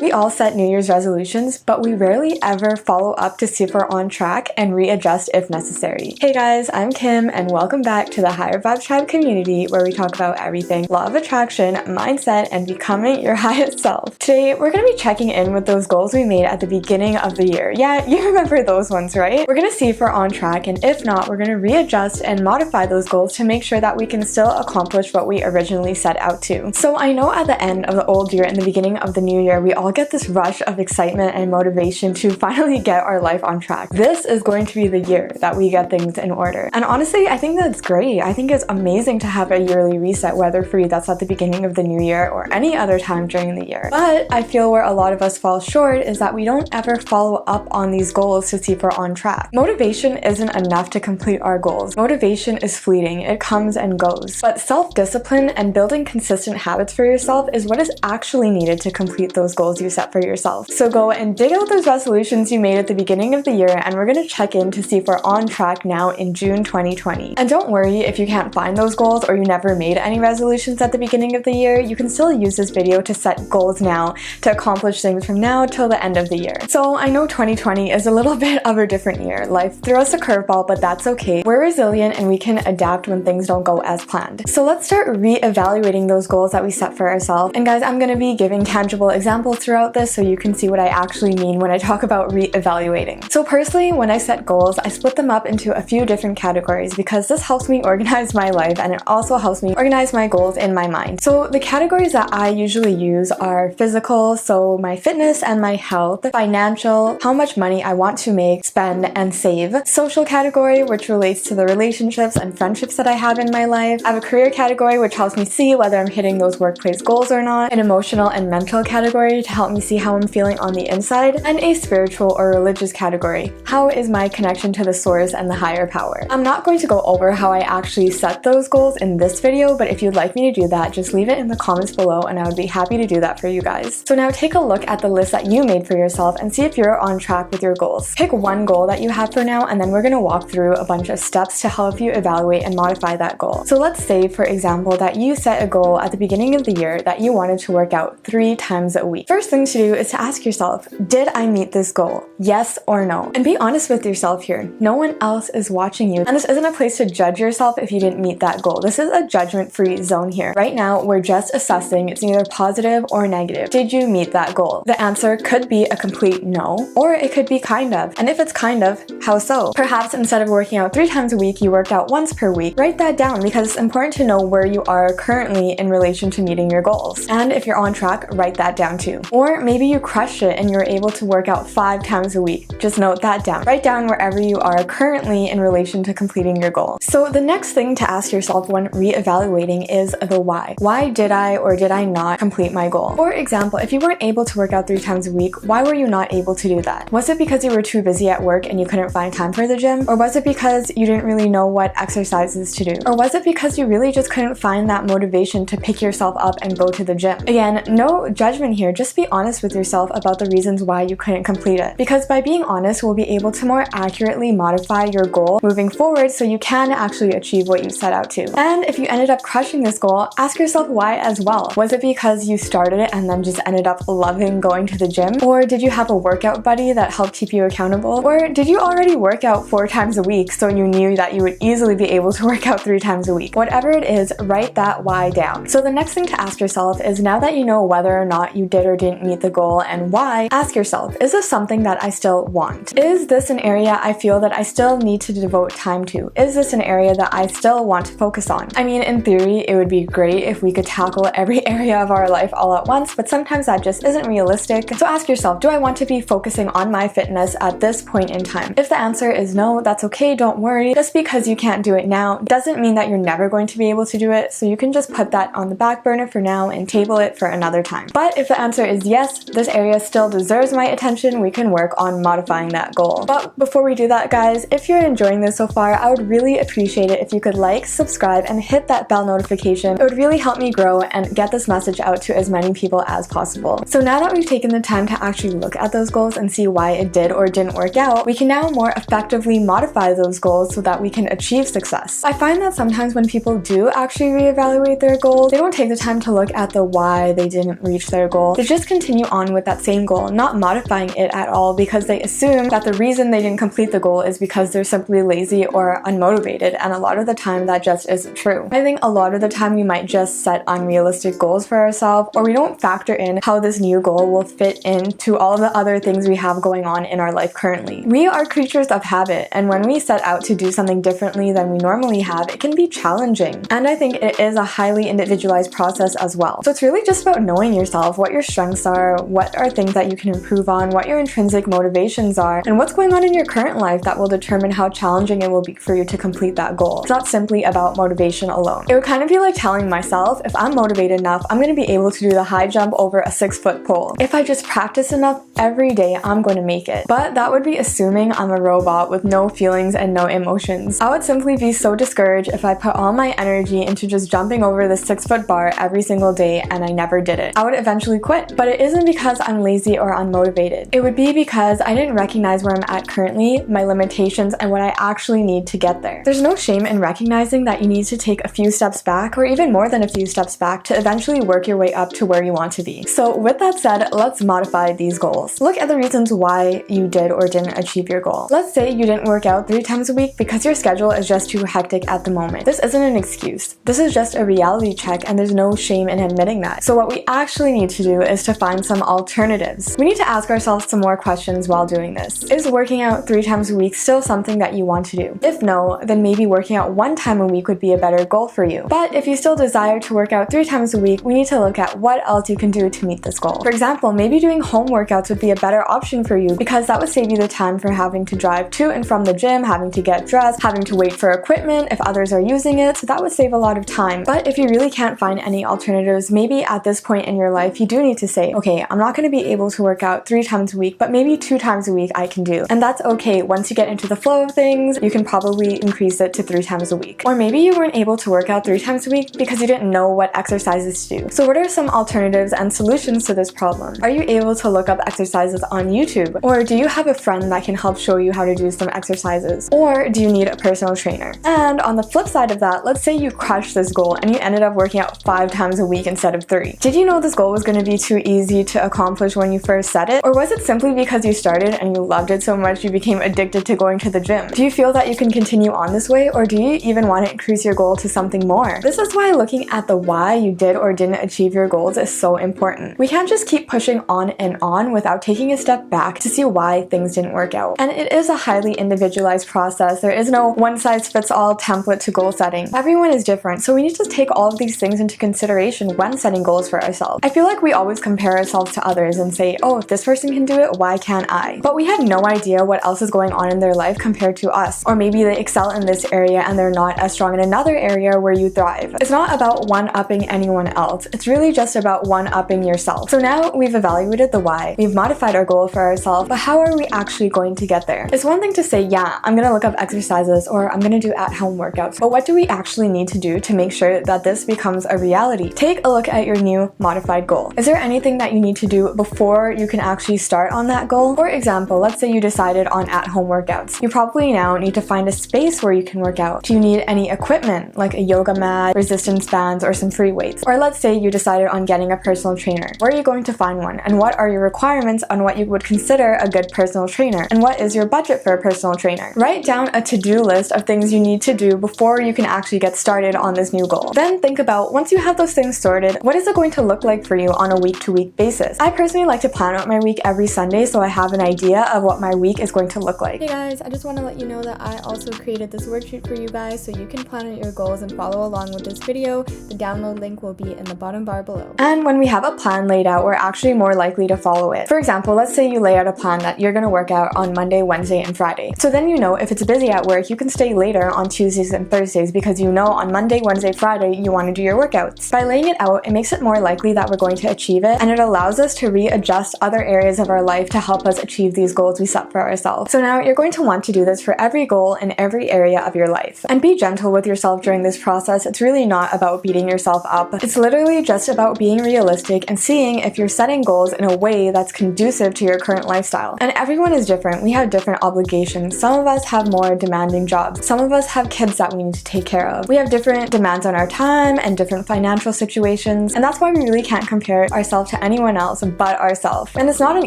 We all set New Year's resolutions, but we rarely ever follow up to see if we're on track and readjust if necessary. Hey guys, I'm Kim and welcome back to the Higher Vibes Tribe community where we talk about everything law of attraction, mindset, and becoming your highest self. Today, we're going to be checking in with those goals we made at the beginning of the year. Yeah, you remember those ones, right? We're going to see if we're on track, and if not, we're going to readjust and modify those goals to make sure that we can still accomplish what we originally set out to. So I know at the end of the old year and the beginning of the new year, we all get this rush of excitement and motivation to finally get our life on track. This is going to be the year that we get things in order. And honestly, I think that's great. I think it's amazing to have a yearly reset, whether for you that's at the beginning of the new year or any other time during the year. But I feel where a lot of us fall short is that we don't ever follow up on these goals to see if we're on track. Motivation isn't enough to complete our goals. Motivation is fleeting. It comes and goes. But self-discipline and building consistent habits for yourself is what is actually needed to complete those goals you set for yourself. So go and dig out those resolutions you made at the beginning of the year, and we're going to check in to see if we're on track now in June 2020. And don't worry if you can't find those goals or you never made any resolutions at the beginning of the year, you can still use this video to set goals now to accomplish things from now till the end of the year. So I know 2020 is a little bit of a different year. Life threw us a curveball, but that's okay. We're resilient and we can adapt when things don't go as planned. So let's start re-evaluating those goals that we set for ourselves. And guys, I'm going to be giving tangible examples throughout this so you can see what I actually mean when I talk about re-evaluating. So personally, when I set goals, I split them up into a few different categories because this helps me organize my life and it also helps me organize my goals in my mind. So the categories that I usually use are physical, so my fitness and my health, financial, how much money I want to make, spend, and save, social category, which relates to the relationships and friendships that I have in my life. I have a career category, which helps me see whether I'm hitting those workplace goals or not, an emotional and mental category to help me see how I'm feeling on the inside, and a spiritual or religious category. How is my connection to the source and the higher power? I'm not going to go over how I actually set those goals in this video, but if you'd like me to do that, just leave it in the comments below and I would be happy to do that for you guys. So now take a look at the list that you made for yourself and see if you're on track with your goals. Pick one goal that you have for now, and then we're going to walk through a bunch of steps to help you evaluate and modify that goal. So let's say, for example, that you set a goal at the beginning of the year that you wanted to work out 3 times a week. First thing to do is to ask yourself, did I meet this goal? Yes or no? And be honest with yourself here. No one else is watching you. And this isn't a place to judge yourself if you didn't meet that goal. This is a judgment-free zone here. Right now, we're just assessing. It's neither positive or negative. Did you meet that goal? The answer could be a complete no, or it could be kind of. And if it's kind of, how so? Perhaps instead of working out 3 times a week, you worked out once per week. Write that down because it's important to know where you are currently in relation to meeting your goals. And if you're on track, write that down too. Or maybe you crushed it and you're able to work out 5 times a week. Just note that down. Write down wherever you are currently in relation to completing your goal. So the next thing to ask yourself when re-evaluating is the why. Why did I or did I not complete my goal? For example, if you weren't able to work out 3 times a week, why were you not able to do that? Was it because you were too busy at work and you couldn't find time for the gym? Or was it because you didn't really know what exercises to do? Or was it because you really just couldn't find that motivation to pick yourself up and go to the gym? Again, no judgment here, just be honest with yourself about the reasons why you couldn't complete it. Because by being honest, we'll be able to more accurately modify your goal moving forward so you can actually achieve what you set out to. And if you ended up crushing this goal, ask yourself why as well. Was it because you started it and then just ended up loving going to the gym? Or did you have a workout buddy that helped keep you accountable? Or did you already work out 4 times a week so you knew that you would easily be able to work out 3 times a week? Whatever it is, write that why down. So the next thing to ask yourself is, now that you know whether or not you did or didn't meet the goal and why, ask yourself, is this something that I still want? Is this an area I feel that I still need to devote time to? Is this an area that I still want to focus on? I mean, in theory, it would be great if we could tackle every area of our life all at once, but sometimes that just isn't realistic. So ask yourself, do I want to be focusing on my fitness at this point in time? If the answer is no, that's okay, don't worry. Just because you can't do it now doesn't mean that you're never going to be able to do it, so you can just put that on the back burner for now and table it for another time. But if the answer is yes, this area still deserves my attention, we can work on modifying that goal. But before we do that, guys, if you're enjoying this so far, I would really appreciate it if you could like, subscribe, and hit that bell notification. It would really help me grow and get this message out to as many people as possible. So now that we've taken the time to actually look at those goals and see why it did or didn't work out, we can now more effectively modify those goals so that we can achieve success. I find that sometimes when people do actually reevaluate their goals, they don't take the time to look at the why they didn't reach their goal. They just continue on with that same goal, not modifying it at all because they assume that the reason they didn't complete the goal is because they're simply lazy or unmotivated, and a lot of the time that just isn't true. I think a lot of the time we might just set unrealistic goals for ourselves, or we don't factor in how this new goal will fit into all the other things we have going on in our life currently. We are creatures of habit, and when we set out to do something differently than we normally have, it can be challenging. And I think it is a highly individualized process as well. So it's really just about knowing yourself, what your strengths are, what are things that you can improve on, what your intrinsic motivations are, and what's going on in your current life that will determine how challenging it will be for you to complete that goal. It's not simply about motivation alone. It would kind of be like telling myself, if I'm motivated enough, I'm going to be able to do the high jump over a 6-foot pole. If I just practice enough every day, I'm going to make it. But that would be assuming I'm a robot with no feelings and no emotions. I would simply be so discouraged if I put all my energy into just jumping over the 6-foot bar every single day and I never did it. I would eventually quit. But it isn't because I'm lazy or unmotivated. It would be because I didn't recognize where I'm at currently, my limitations, and what I actually need to get there. There's no shame in recognizing that you need to take a few steps back, or even more than a few steps back, to eventually work your way up to where you want to be. So with that said, let's modify these goals. Look at the reasons why you did or didn't achieve your goal. Let's say you didn't work out 3 times a week because your schedule is just too hectic at the moment. This isn't an excuse. This is just a reality check, and there's no shame in admitting that. So what we actually need to do is to find some alternatives. We need to ask ourselves some more questions while doing this. Is working out 3 times a week still something that you want to do? If no, then maybe working out 1 time a week would be a better goal for you. But if you still desire to work out 3 times a week, we need to look at what else you can do to meet this goal. For example, maybe doing home workouts would be a better option for you because that would save you the time for having to drive to and from the gym, having to get dressed, having to wait for equipment if others are using it, so that would save a lot of time. But if you really can't find any alternatives, maybe at this point in your life you do need to say, okay, I'm not going to be able to work out 3 times a week, but maybe 2 times a week I can do. And that's okay. Once you get into the flow of things, you can probably increase it to 3 times a week. Or maybe you weren't able to work out 3 times a week because you didn't know what exercises to do. So what are some alternatives and solutions to this problem? Are you able to look up exercises on YouTube? Or do you have a friend that can help show you how to do some exercises? Or do you need a personal trainer? And on the flip side of that, let's say you crushed this goal and you ended up working out 5 times a week instead of 3. Did you know this goal was going to be too easy to accomplish when you first set it? Or was it simply because you started and you loved it so much you became addicted to going to the gym? Do you feel that you can continue on this way, or do you even want to increase your goal to something more? This is why looking at the why you did or didn't achieve your goals is so important. We can't just keep pushing on and on without taking a step back to see why things didn't work out. And it is a highly individualized process. There is no one-size-fits-all template to goal setting. Everyone is different, so we need to take all of these things into consideration when setting goals for ourselves. I feel like we always compare ourselves to others and say, oh, if this person can do it, why can't I? But we have no idea what else is going on in their life compared to us. Or maybe they excel in this area and they're not as strong in another area where you thrive. It's not about one-upping anyone else. It's really just about one-upping yourself. So now we've evaluated the why, we've modified our goal for ourselves, but how are we actually going to get there? It's one thing to say, yeah, I'm gonna look up exercises or I'm gonna do at-home workouts, but what do we actually need to do to make sure that this becomes a reality? Take a look at your new modified goal. Is there anything that you need to do before you can actually start on that goal? For example, let's say you decided on at-home workouts. You probably now need to find a space where you can work out. Do you need any equipment like a yoga mat, resistance bands, or some free weights? Or let's say you decided on getting a personal trainer. Where are you going to find one? And what are your requirements on what you would consider a good personal trainer? And what is your budget for a personal trainer? Write down a to-do list of things you need to do before you can actually get started on this new goal. Then think about, once you have those things sorted, what is it going to look like for you on a week-to-week basis? I personally like to plan out my week every Sunday so I have an idea of what my week is going to look like. Hey guys, I just want to let you know that I also created this worksheet for you guys so you can plan out your goals and follow along with this video. The download link will be in the bottom bar below. And when we have a plan laid out, we're actually more likely to follow it. For example, let's say you lay out a plan that you're going to work out on Monday, Wednesday, and Friday. So then you know if it's busy at work, you can stay later on Tuesdays and Thursdays because you know on Monday, Wednesday, Friday, you want to do your workouts. By laying it out, it makes it more likely that we're going to achieve it, and it allows us to readjust other areas of our life to help us achieve these goals we set for ourselves. So now you're going to want to do this for every goal in every area of your life. And be gentle with yourself during this process. It's really not about beating yourself up. It's literally just about being realistic and seeing if you're setting goals in a way that's conducive to your current lifestyle. And everyone is different. We have different obligations. Some of us have more demanding jobs. Some of us have kids that we need to take care of. We have different demands on our time and different financial situations. And that's why we really can't compare ourselves to to anyone else but ourselves. And it's not an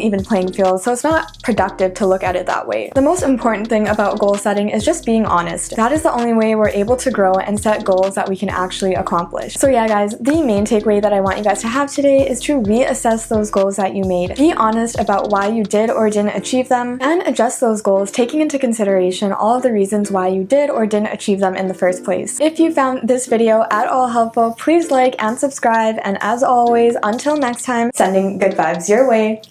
even playing field, so it's not productive to look at it that way. The most important thing about goal setting is just being honest. That is the only way we're able to grow and set goals that we can actually accomplish. So yeah guys, the main takeaway that I want you guys to have today is to reassess those goals that you made. Be honest about why you did or didn't achieve them, and adjust those goals taking into consideration all of the reasons why you did or didn't achieve them in the first place. If you found this video at all helpful, please like and subscribe, and as always, until next time, sending good vibes your way.